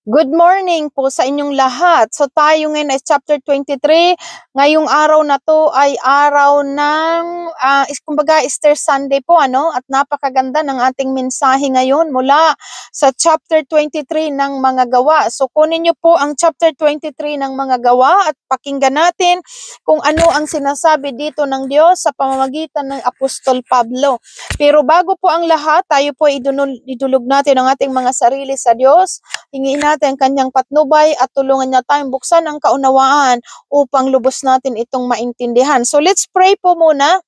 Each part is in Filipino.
Good morning po sa inyong lahat. So tayo ngayon ay chapter 23. Ngayong araw na to ay araw ng kumbaga Easter Sunday po at napakaganda ng ating mensahe ngayon mula sa chapter 23 ng mga gawa. So kunin niyo po ang chapter 23 ng mga gawa at pakinggan natin kung ano ang sinasabi dito ng Diyos sa pamamagitan ng Apostol Pablo. Pero bago po ang lahat, tayo po idulog natin ang ating mga sarili sa Diyos. Hingiin natin ang kanyang patnubay at tulungan niya tayong buksan ang kaunawaan upang lubos natin itong maintindihan. So let's pray po muna.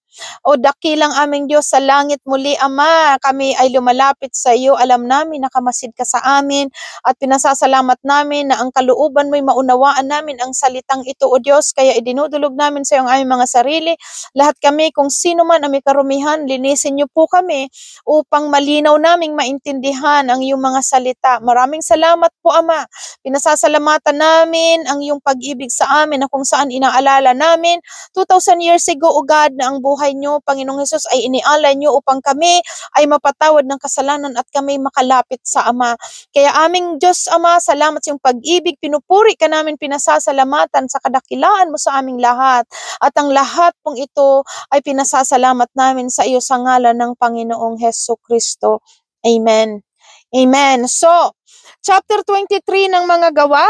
O dakilang aming Diyos sa langit, muli Ama, kami ay lumalapit sa iyo. Alam namin na kamasid ka sa amin at pinasasalamat namin na ang kalooban mo'y maunawaan namin ang salitang ito, O Diyos. Kaya idinudulog namin sa iyo ang aming mga sarili. Lahat kami, kung sino man ang may karumihan, linisin niyo po kami upang malinaw naming maintindihan ang iyong mga salita. Maraming salamat po, Ama. Pinasasalamatan namin ang iyong pag-ibig sa amin na kung saan inaalala namin 2,000 years ago, O God, na ang buhay niyo, Panginoong Hesus, ay inialay niyo upang kami ay mapatawad ng kasalanan at kami makalapit sa Ama. Kaya aming Diyos, Ama, salamat sa iyong pag-ibig. Pinupuri ka namin, pinasasalamatan sa kadakilaan mo sa aming lahat. At ang lahat pong ito ay pinasasalamat namin sa iyo sa ngalan ng Panginoong Hesus Kristo. Amen. Amen. So, chapter 23 ng mga gawa,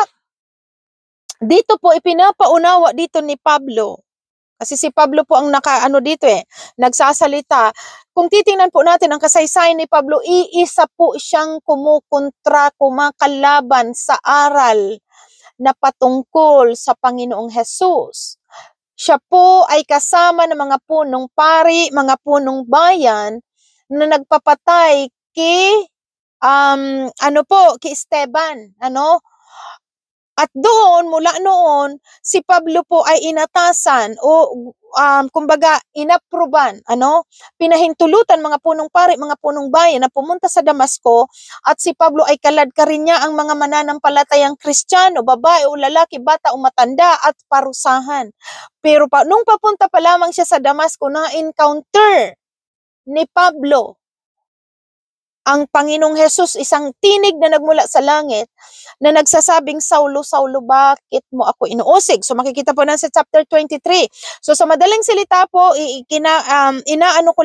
dito po ipinapaunawa dito ni Pablo. Kasi si Pablo po ang nagsasalita. Kung titingnan po natin ang kasaysayan ni Pablo, iisa po siyang kumakalaban sa aral na patungkol sa Panginoong Hesus. Siya po ay kasama ng mga punong pari, mga punong bayan na nagpapatay kay Esteban, At doon, mula noon, si Pablo po ay inatasan o kumbaga inapruban, pinahintulutan mga punong pari, mga punong bayan na pumunta sa Damasco, at si Pablo ay kaladka rin niya ang mga mananampalatayang Kristiyano, babae o lalaki, bata o matanda, at parusahan. Pero nung papunta pa lamang siya sa Damasco, na-encounter ni Pablo ang Panginoong Hesus, isang tinig na nagmula sa langit na nagsasabing, Saulo, Saulo, bakit mo ako inuusig? So makikita po na sa chapter 23. So sa madaling salita po, inaano ko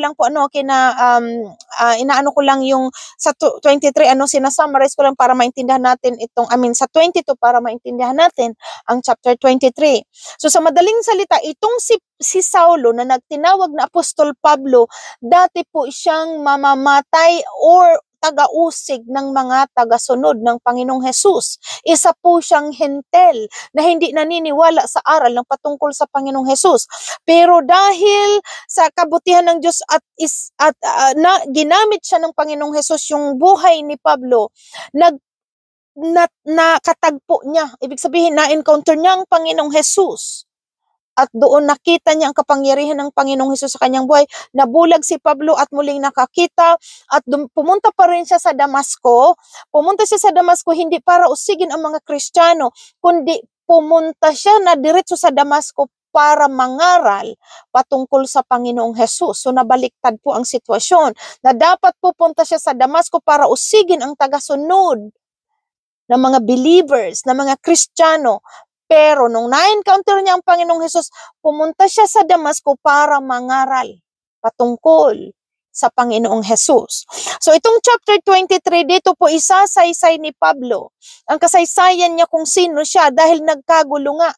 lang yung sa 23, sinasummarize ko lang para maintindihan natin sa 22 para maintindihan natin ang chapter 23. So sa madaling salita, itong si Saulo na nagtinawag na Apostol Pablo, dati po siyang mamamatay or taga-usig ng mga taga-sunod ng Panginoong Hesus. Isa po siyang hentel na hindi naniniwala sa aral ng patungkol sa Panginoong Hesus. Pero dahil sa kabutihan ng Diyos at ginamit siya ng Panginoong Hesus yung buhay ni Pablo, nakatagpo niya. Ibig sabihin, na-encounter niya ang Panginoong Hesus. At doon nakita niya ang kapangyarihan ng Panginoong Hesus sa kanyang buhay. Nabulag si Pablo at muling nakakita at pumunta pa rin siya sa Damasco. Pumunta siya sa Damasco hindi para usigin ang mga Kristiyano, kundi pumunta siya na diretso sa Damasco para mangaral patungkol sa Panginoong Hesus. So nabaliktad po ang sitwasyon na dapat pupunta siya sa Damasco para usigin ang tagasunod ng mga believers, ng mga Kristiyano. Pero nung na-encounter niya ang Panginoong Hesus, pumunta siya sa Damasco para mangaral patungkol sa Panginoong Hesus. So itong chapter 23, dito po isasaysay ni Pablo ang kasaysayan niya kung sino siya, dahil nagkagulo nga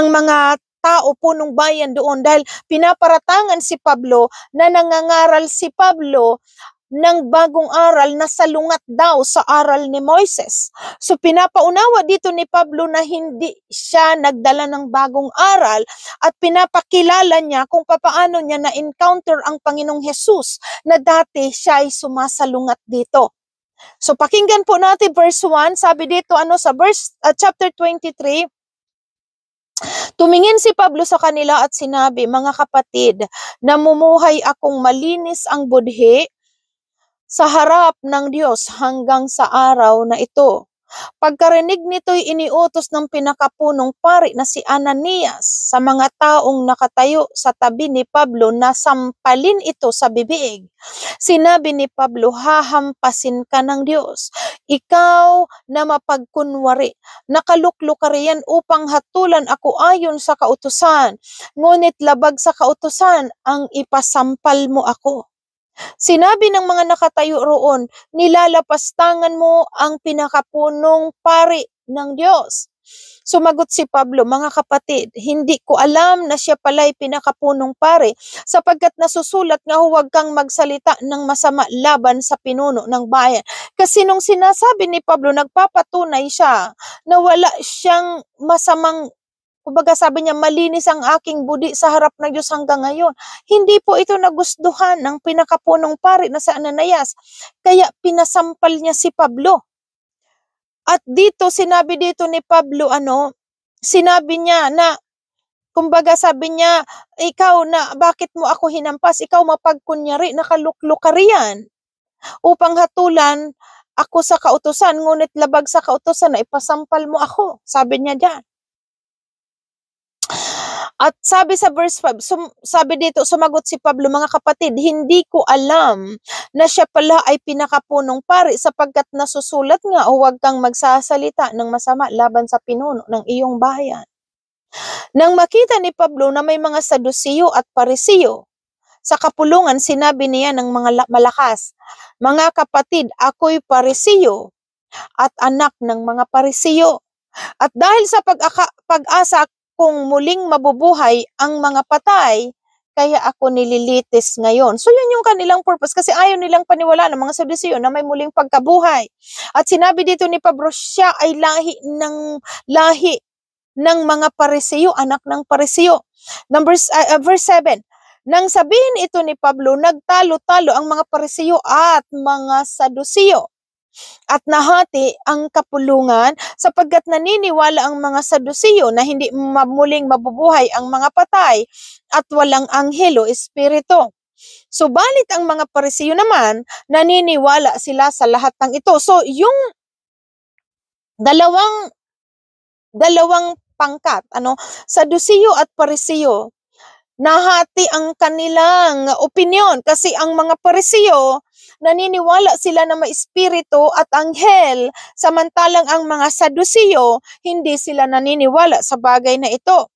ang mga tao, punong bayan doon, dahil pinaparatangan si Pablo na nangangaral si Pablo ng bagong aral na salungat daw sa aral ni Moises. So pinapaunawa dito ni Pablo na hindi siya nagdala ng bagong aral at pinapakilala niya kung paano niya na-encounter ang Panginoong Hesus na dati siya ay sumasalungat dito. So pakinggan po natin verse 1, sabi dito sa chapter 23, tumingin si Pablo sa kanila at sinabi, mga kapatid, namumuhay akong malinis ang budhi sa harap ng Diyos hanggang sa araw na ito. Pagkarinig nito'y iniutos ng pinakapunong pari na si Ananias sa mga taong nakatayo sa tabi ni Pablo na sampalin ito sa bibig. Sinabi ni Pablo, hahampasin ka ng Diyos. Ikaw na mapagkunwari, nakaluklok ka riyan upang hatulan ako ayon sa kautusan. Ngunit labag sa kautusan ang ipasampal mo ako. Sinabi ng mga nakatayo roon, nilalapastangan mo ang pinakapunong pari ng Diyos. Sumagot si Pablo, mga kapatid, hindi ko alam na siya pala'y pinakapunong pari sapagkat nasusulat nga huwag kang magsalita ng masama laban sa pinuno ng bayan. Kasi nung sinasabi ni Pablo, nagpapatunay siya na wala siyang masamang. Kumbaga sabi niya, malinis ang aking budi sa harap ng Diyos hanggang ngayon. Hindi po ito nagustuhan ng pinakapunong pari na sa Ananias. Kaya pinasampal niya si Pablo. At dito, sinabi dito ni Pablo, sinabi niya na, kumbaga sabi niya, ikaw na, bakit mo ako hinampas? Ikaw mapagkunyari, nakaluklok ka riyan. Upang hatulan ako sa kautusan, ngunit labag sa kautusan na ipasampal mo ako. Sabi niya diyan. At sabi sa verse 5, sabi dito, sumagot si Pablo, mga kapatid, hindi ko alam na siya pala ay pinakapunong pari sapagkat nasusulat nga, huwag kang magsasalita ng masama laban sa pinuno ng iyong bayan. Nang makita ni Pablo na may mga Sadusiyo at Parisiyo sa kapulungan, sinabi niya ng mga malakas, mga kapatid, ako'y Parisiyo at anak ng mga Parisiyo. At dahil sa pag-asa kung muling mabubuhay ang mga patay, kaya ako nililitis ngayon. So yun yung kanilang purpose kasi ayaw nilang paniwalaan ng mga Sadusiyo na may muling pagkabuhay. At sinabi dito ni Pablo, siya ay lahi ng mga Parisiyo, anak ng Parisiyo. Verse 7, nang sabihin ito ni Pablo, nagtalo-talo ang mga Parisiyo at mga Sadusiyo. At nahati ang kapulungan sapagkat naniniwala ang mga Sadusiyo na hindi muling mabubuhay ang mga patay at walang anghel o espiritu. Subalit ang mga Parisiyo naman, naniniwala sila sa lahat ng ito. So yung dalawang pangkat, Sadusiyo at Parisiyo, nahati ang kanilang opinyon kasi ang mga Parisiyo, naniniwala sila na may espiritu at anghel, samantalang ang mga Sadusiyo, hindi sila naniniwala sa bagay na ito.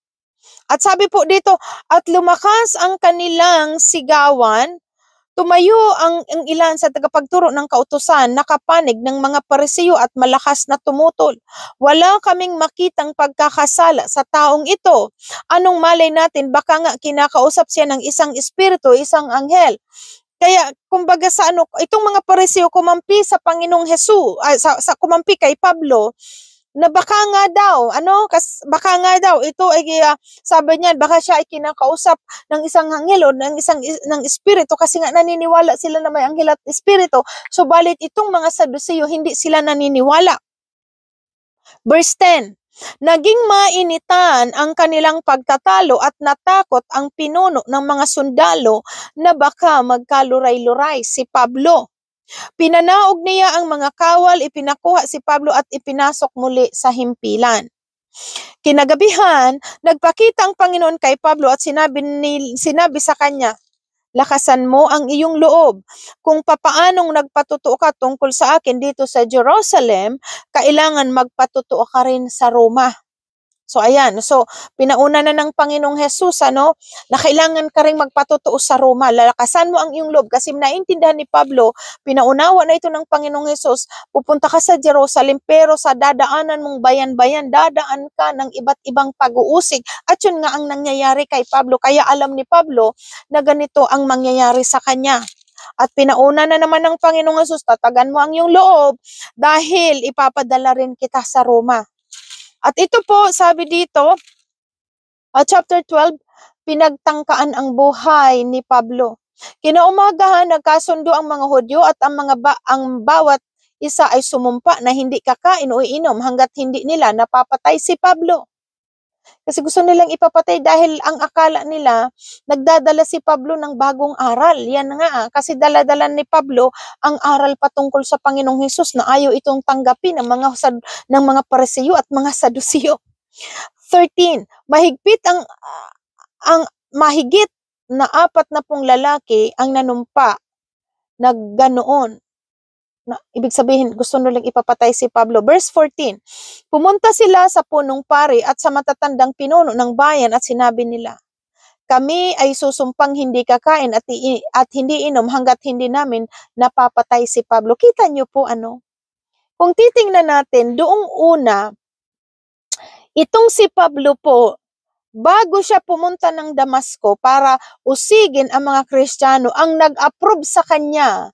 At sabi po dito, at lumakas ang kanilang sigawan, tumayo ang ilan sa tagapagturo ng kautusan, nakapanig ng mga Parisiyo at malakas na tumutol. Wala kaming makitang pagkakasala sa taong ito. Anong malay natin, baka nga kinakausap siya ng isang espiritu, isang anghel. Kaya kumbaga itong mga Parisiyo kumampi sa Panginoong Hesus, kumampi kay Pablo, na baka nga daw ito ay sabi niya baka siya ay kinakausap ng isang anghel o ng espiritu kasi nga naniniwala sila na may anghel at espiritu. Subalit itong mga Sadusiyo hindi sila naniniwala. Verse 10, naging mainitan ang kanilang pagtatalo at natakot ang pinuno ng mga sundalo na baka magkaluray-luray si Pablo. Pinanaog niya ang mga kawal, ipinakuha si Pablo at ipinasok muli sa himpilan. Kinagabihan, nagpakita ang Panginoon kay Pablo at sinabi sa kanya, lakasan mo ang iyong loob. Kung papaanong nagpatutuo ka tungkol sa akin dito sa Jerusalem, kailangan magpatutuo ka rin sa Roma. So ayan, so pinauna na ng Panginoong Hesus na kailangan ka ring magpatutuo sa Roma. Lalakasan mo ang iyong loob kasi naintindihan ni Pablo, pinaunawa na ito ng Panginoong Hesus, pupunta ka sa Jerusalem pero sa dadaanan mong bayan-bayan, dadaan ka ng iba't ibang pag-uusig. At yun nga ang nangyayari kay Pablo. Kaya alam ni Pablo na ganito ang mangyayari sa kanya. At pinauna na naman ng Panginoong Hesus, tatagan mo ang iyong loob dahil ipapadala rin kita sa Roma. At ito po, sabi dito, chapter 12, pinagtangkaan ang buhay ni Pablo. Kinaumagahan, nagkasundo ang mga Hudyo at ang bawat isa ay sumumpa na hindi kakain o iinom hanggat hindi nila napapatay si Pablo. Kasi gusto nilang ipapatay dahil ang akala nila, nagdadala si Pablo ng bagong aral. Yan nga, kasi dala-dala ni Pablo ang aral patungkol sa Panginoong Hesus na ayaw itong tanggapin ng mga Parisiyo at mga Sadusiyo. 13, mahigit na 40 lalaki ang nanumpa na ganoon. Ibig sabihin, gusto nilang ipapatay si Pablo. Verse 14, pumunta sila sa punong pari at sa matatandang pinuno ng bayan at sinabi nila, kami ay susumpang hindi kakain at hindi inom hanggat hindi namin napapatay si Pablo. Kita niyo po kung titingnan natin, doong una, itong si Pablo po, bago siya pumunta ng Damasco para usigin ang mga Kristiyano, ang nag-approve sa kanya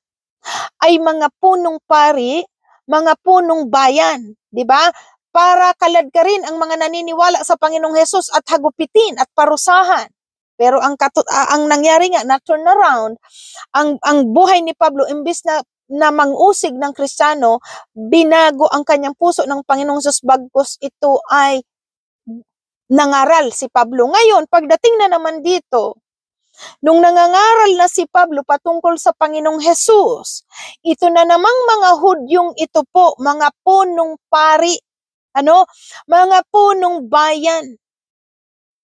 ay mga punong pari, mga punong bayan, di ba? Para kaladkarin ang mga naniniwala sa Panginoong Hesus at hagupitin at parusahan. Pero ang nangyari nga na turn around, ang buhay ni Pablo imbis na mangusig ng Kristiyano, binago ang kanyang puso ng Panginoong Hesus bagkus ito ay nangaral si Pablo. Ngayon, pagdating na naman dito, nung nangangaral na si Pablo patungkol sa Panginoong Hesus, ito na namang mga Hudyong ito po, mga punong pari, mga punong bayan,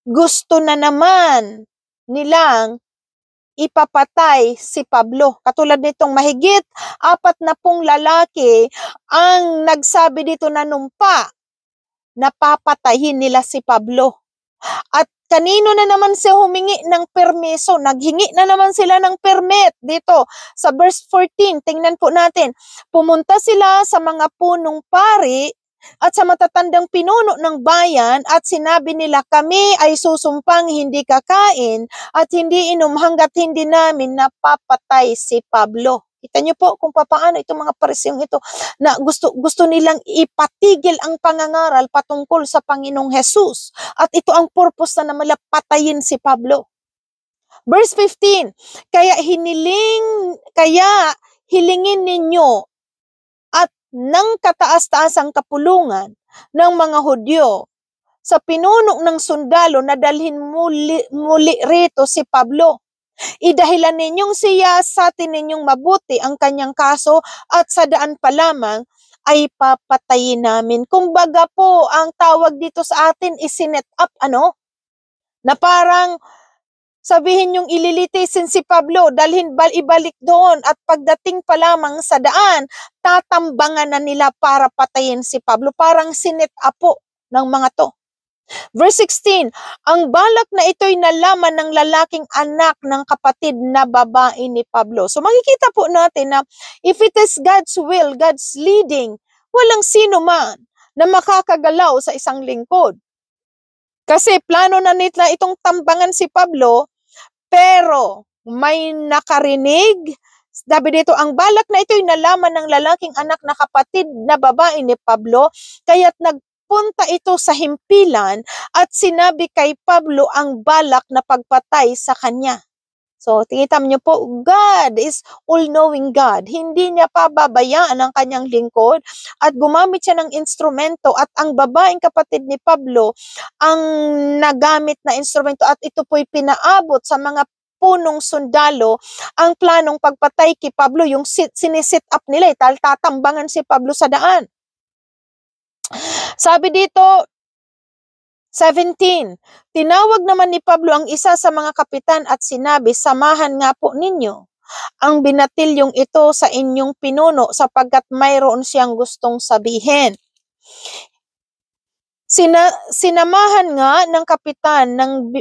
gusto na naman nilang ipapatay si Pablo. Katulad nitong mahigit 40 lalaki ang nagsabi dito na numpa na papatayin nila si Pablo. At kanino na naman siya humingi ng permiso? Naghingi na naman sila ng permit dito sa verse 14. Tingnan po natin. Pumunta sila sa mga punong pari at sa matatandang pinuno ng bayan at sinabi nila, kami ay susumpang hindi kakain at hindi inom hanggat hindi namin napapatay si Pablo. Kita niyo po kung paano itong mga Parisiyong ito na gusto nilang ipatigil ang pangangaral patungkol sa Panginoong Hesus. At ito ang purpose na malapatayin si Pablo. Verse 15, kaya hilingin ninyo at ng kataas-taasang kapulungan ng mga Hudyo sa pinuno ng sundalo na dalhin muli rito si Pablo. Idahilan ninyong siya sa atin ninyong mabuti ang kanyang kaso at sa daan pa lamang ay papatayin namin. Kumbaga po, ang tawag dito sa atin is sinet up, na parang sabihin yung ililitisin si Pablo, ibalik doon at pagdating pa lamang sa daan, tatambangan na nila para patayin si Pablo. Parang sinet up po ng mga to. Verse 16, ang balak na ito'y nalaman ng lalaking anak ng kapatid na babae ni Pablo. So makikita po natin na if it is God's will, God's leading, walang sino man na makakagalaw sa isang lingkod. Kasi plano na nila itong tambangan si Pablo, pero may nakarinig. Sabi dito, ang balak na ito'y nalaman ng lalaking anak na kapatid na babae ni Pablo, kaya't punta ito sa himpilan at sinabi kay Pablo ang balak na pagpatay sa kanya. So, tingnan niyo po, God is all-knowing God. Hindi niya pababayaan ang kanyang lingkod at gumamit siya ng instrumento at ang babaeng kapatid ni Pablo ang nagamit na instrumento at ito po'y pinaabot sa mga punong sundalo ang planong pagpatay kay Pablo, yung sinisit up nila, tatambangan si Pablo sa daan. Sabi dito, 17, tinawag naman ni Pablo ang isa sa mga kapitan at sinabi, samahan nga po ninyo ang binatilyong ito sa inyong pinuno sapagkat mayroon siyang gustong sabihin. Sinamahan nga ng kapitan ng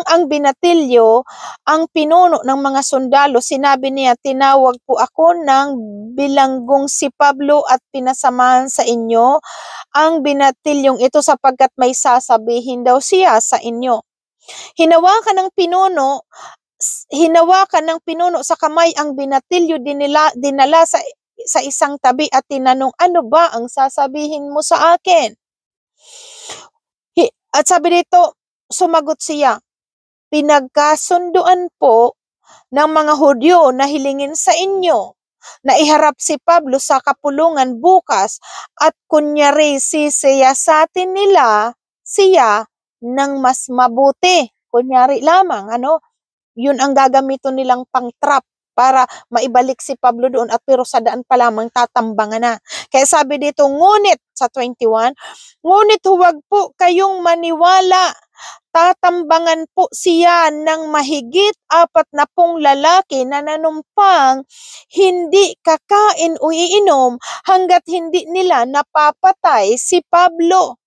ang binatilyo, ang pinuno ng mga sundalo, sinabi niya, tinawag po ako ng bilanggong si Pablo at pinasamahan sa inyo ang binatilyong ito sapagkat may sasabihin daw siya sa inyo. Hinawakan ng pinuno sa kamay ang binatilyo, dinala sa isang tabi at tinanong, ano ba ang sasabihin mo sa akin? At sabi dito, sumagot siya, pinagkasunduan po ng mga Hudyo na hilingin sa inyo na iharap si Pablo sa kapulungan bukas at kunyari sisiyasatin nila siya ng mas mabuti. Kunyari lamang, yun ang gagamiton nilang pang-trap para maibalik si Pablo doon at pero sa daan pa lamang tatambangan na. Kaya sabi dito, ngunit sa 21, ngunit huwag po kayong maniwala, tatambangan po siya ng mahigit 40 lalaki na nanumpang hindi kakain o iinom hanggat hindi nila napapatay si Pablo.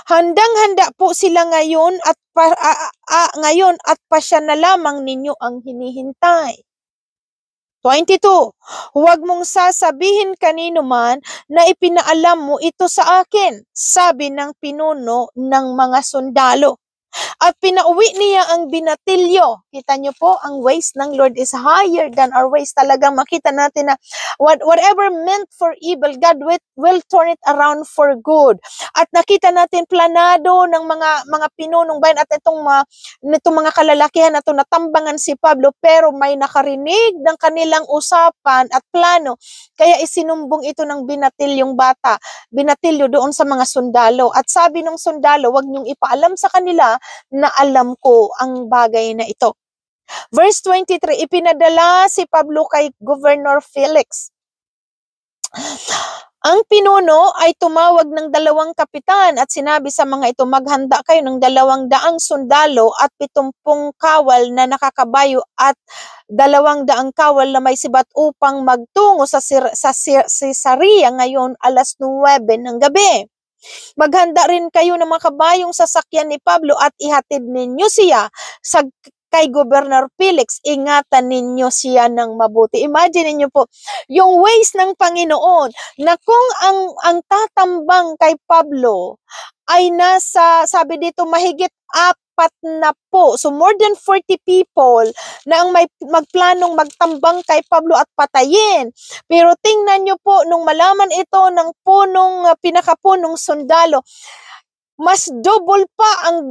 Handang-handa po sila ngayon ngayon at pasya na lamang ninyo ang hinihintay. 22. Huwag mong sasabihin kanino man na ipinaalam mo ito sa akin, sabi ng pinuno ng mga sundalo. At pinauwi niya ang binatilyo. Kita niyo po, ang ways ng Lord is higher than our ways. Talagang makita natin na whatever meant for evil, God will turn it around for good. At nakita natin planado ng mga pinunong bayan at itong mga kalalakihan na ito natambangan si Pablo, pero may nakarinig ng kanilang usapan at plano. Kaya isinumbong ito ng binatilyong bata, binatilyo doon sa mga sundalo. At sabi ng sundalo, huwag niyong ipaalam sa kanila na alam ko ang bagay na ito. Verse 23, ipinadala si Pablo kay Governor Felix. Ang pinuno ay tumawag ng 2 kapitan at sinabi sa mga ito, maghanda kayo ng 200 sundalo at 70 kawal na nakakabayo at 200 kawal na may sibat upang magtungo sa Caesarea ngayon alas 9 ng gabi. Maghanda rin kayo ng mga kabayong sasakyan ni Pablo at ihatid ninyo siya kay Governor Felix. Ingatan ninyo siya ng mabuti. Imagine niyo po, yung ways ng Panginoon na kung ang tatambang kay Pablo ay sabi dito, mahigit 4 na po. So more than 40 people na ang may magplanong magtambang kay Pablo at patayin. Pero tingnan nyo po, nung malaman ito ng pinakapunong sundalo, mas double pa ang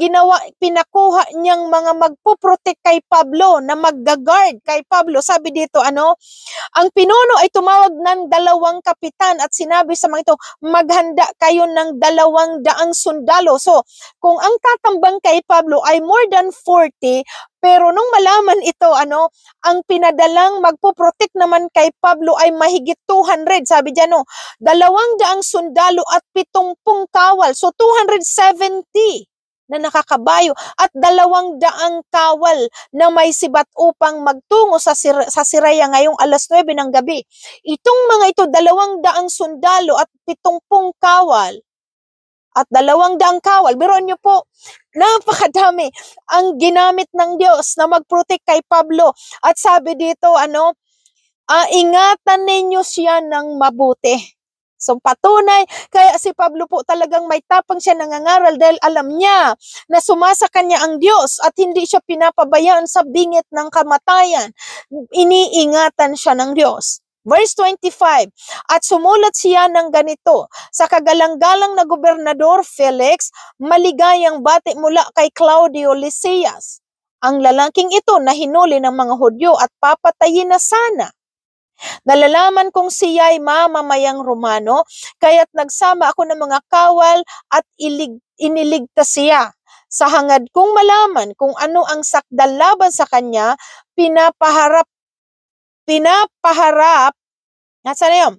pinakuha niyang mga magpuprotect kay Pablo, na magga-guard kay Pablo. Sabi dito, ang pinuno ay tumawag ng 2 kapitan at sinabi sa mga ito, maghanda kayo ng 200 sundalo. So, kung ang tatambang kay Pablo ay more than 40, pero nung malaman ito, ang pinadalang magpuprotect naman kay Pablo ay mahigit 200. Sabi diyan, 200 sundalo at 70 kawal. So, 270 na nakakabayo at 200 kawal na may sibat upang magtungo sa Caesarea ngayong alas 9 ng gabi. Itong mga ito, 200 sundalo at 70 kawal at 200 kawal. Biruan niyo po, napakadami ang ginamit ng Diyos na mag-protect kay Pablo. At sabi dito, ingatan ninyo siya ng mabuti. So patunay, kaya si Pablo po talagang may tapang siya nangangaral dahil alam niya na sumasa kanya ang Diyos at hindi siya pinapabayaan sa bingit ng kamatayan. Iniingatan siya ng Diyos. Verse 25, at sumulat siya ng ganito, sa kagalang-galang na Gobernador Felix, maligayang bati mula kay Claudio Lysias. Ang lalaking ito na hinuli ng mga Hudyo at papatayin na sana. Nalalaman kong siya ay mamamayang Romano, kaya't nagsama ako ng mga kawal at iniligtas siya. Sa hangad kong malaman kung ano ang sakdal laban sa kanya, pinapaharap, nasaan na yun?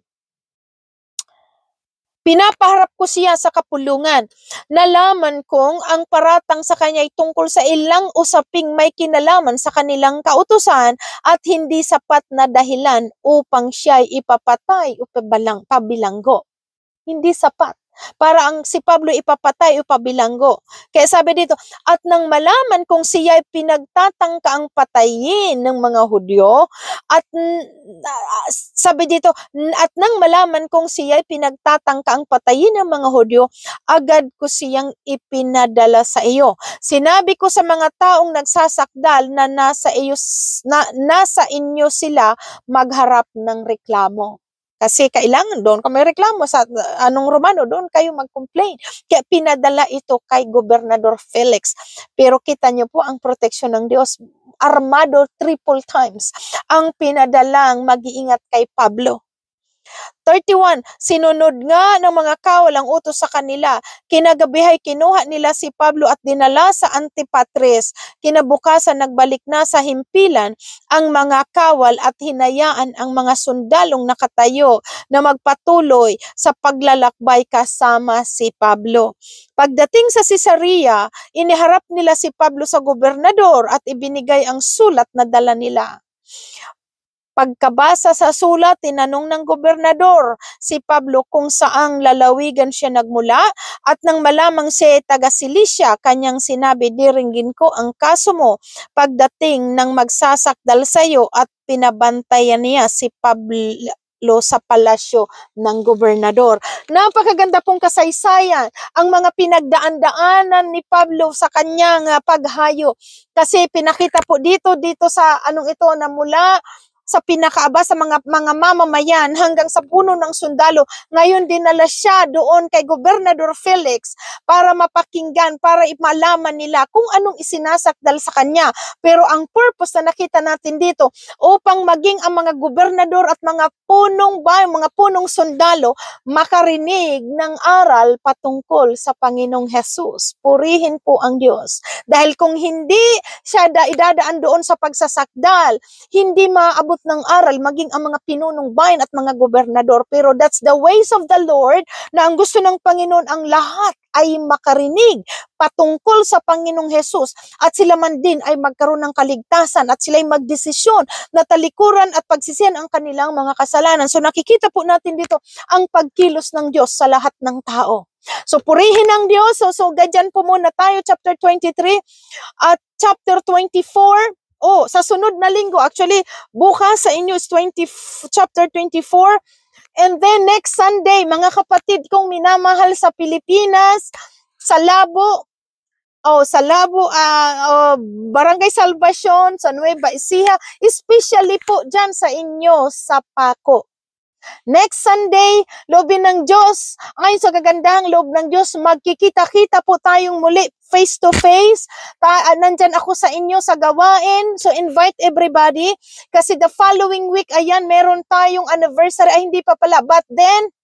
Pinapaharap ko siya sa kapulungan. Nalaman kong ang paratang sa kanya ay tungkol sa ilang usaping may kinalaman sa kanilang kautusan at hindi sapat na dahilan upang siya ay ipapatay o pabilanggo. Hindi sapat para ang si Pablo ipapatay o pabilanggo. Kaya sabi dito, at nang malaman kung siya ay pinagtatangkaang patayin ng mga Hudyo, at sabi dito, at nang malaman kung siya ay pinagtatangkaang patayin ng mga Hudyo, agad ko siyang ipinadala sa iyo. Sinabi ko sa mga taong nagsasakdal na nasa inyo sila magharap ng reklamo. Kasi kailangan doon kung may reklamo sa Romano, doon kayo mag-complain. Kaya pinadala ito kay Gobernador Felix. Pero kita nyo po ang proteksyon ng Diyos. Armado triple times ang pinadalang mag-iingat kay Pablo. 31, sinunod nga ng mga kawal ang utos sa kanila. Kinagabihay kinuha nila si Pablo at dinala sa Antipatris. Kinabukasan nagbalik na sa himpilan ang mga kawal at hinayaan ang mga sundalong nakatayo na magpatuloy sa paglalakbay kasama si Pablo. Pagdating sa Caesarea, iniharap nila si Pablo sa gobernador at ibinigay ang sulat na dala nila. Pagkabasa sa sulat, tinanong ng gobernador si Pablo kung saang lalawigan siya nagmula at nang malamang siya ay taga Cilicia, kanyang sinabi, diringgin ko ang kaso mo pagdating ng magsasakdal sa iyo, at pinabantayan niya si Pablo sa palasyo ng gobernador. Napakaganda pong kasaysayan ang mga pinagdaan-daanan ni Pablo sa kanyang paghayo, kasi pinakita po dito sa anong ito na mula sa pinakaaba sa mga mamamayan hanggang sa puno ng sundalo. Ngayon dinala siya doon kay Gobernador Felix para mapakinggan, para malaman nila kung anong isinasakdal sa kanya. Pero ang purpose na nakita natin dito, upang maging ang mga gobernador at mga punong bayan, mga punong sundalo makarinig ng aral patungkol sa Panginoong Hesus. Purihin po ang Diyos. Dahil kung hindi siya idadaan doon sa pagsasakdal, hindi maabot ng aral maging ang mga pinunong bayan at mga gobernador. Pero that's the ways of the Lord, na ang gusto ng Panginoon ang lahat ay makarinig patungkol sa Panginoong Hesus at sila man din ay magkaroon ng kaligtasan at sila ay magdesisyon na talikuran at pagsisihan ang kanilang mga kasalanan. So nakikita po natin dito ang pagkilos ng Diyos sa lahat ng tao. So purihin ang Diyos. So ganyan po muna tayo, chapter 23 at chapter 24. Sa sunod na linggo, actually, bukas sa inyo is chapter 24. And then next Sunday, mga kapatid kong minamahal sa Pilipinas, sa Labo, Barangay Salvacion, sa Nueva Ecija, especially po dyan sa inyo, sa Paco. Next Sunday, loobin ng Diyos, ngayon sa kagandahang loob ng Diyos, magkikita-kita po tayong muli face to face. Nandyan ako sa inyo sa gawain, so invite everybody, kasi the following week, ayan, meron tayong anniversary, hindi pa pala, but then,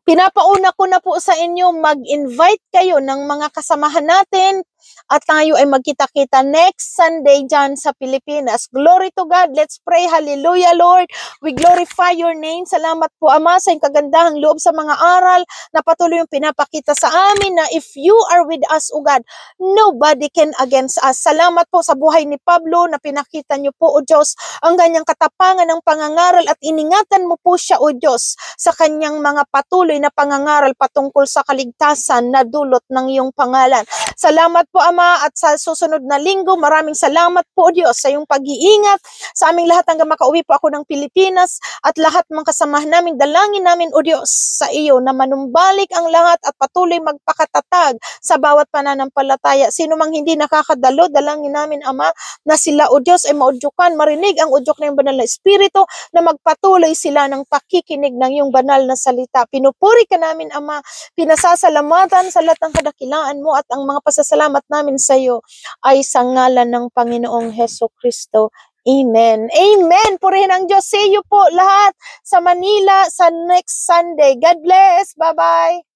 pinapauna ko na po sa inyo, mag-invite kayo ng mga kasamahan natin at tayo ay magkita-kita next Sunday dyan sa Pilipinas. Glory to God. Let's pray. Hallelujah, Lord. We glorify your name. Salamat po, Ama, sa iyong kagandahang loob sa mga aral na patuloy yung pinapakita sa amin na if you are with us, O God, nobody can against us. Salamat po sa buhay ni Pablo na pinakita niyo po, O Diyos, ang ganyang katapangan ng pangangaral at iningatan mo po siya, O Diyos, sa kanyang mga patuloy na pangangaral patungkol sa kaligtasan na dulot ng iyong pangalan. Salamat po, Ama, at sa susunod na linggo, maraming salamat po, O Diyos, sa iyong pag-iingat sa aming lahat hanggang makauwi po ako ng Pilipinas at lahat mga kasamahan namin. Dalangin namin, O Diyos, sa iyo na manumbalik ang lahat at patuloy magpakatatag sa bawat pananampalataya. Sino mang hindi nakakadalo, dalangin namin, Ama, na sila, O Diyos, ay maudyukan, marinig ang udyok ng banal na Espiritu, na magpatuloy sila ng pakikinig ng iyong banal na salita. Pinupuri ka namin, Ama, pinasasalamatan sa lahat ng kadakilaan mo, at ang mga pasasalamat namin sa iyo ay sa ngalan ng Panginoong Hesukristo. Amen. Amen. Purihin ang Diyos. See you po lahat sa Manila sa next Sunday. God bless. Bye-bye.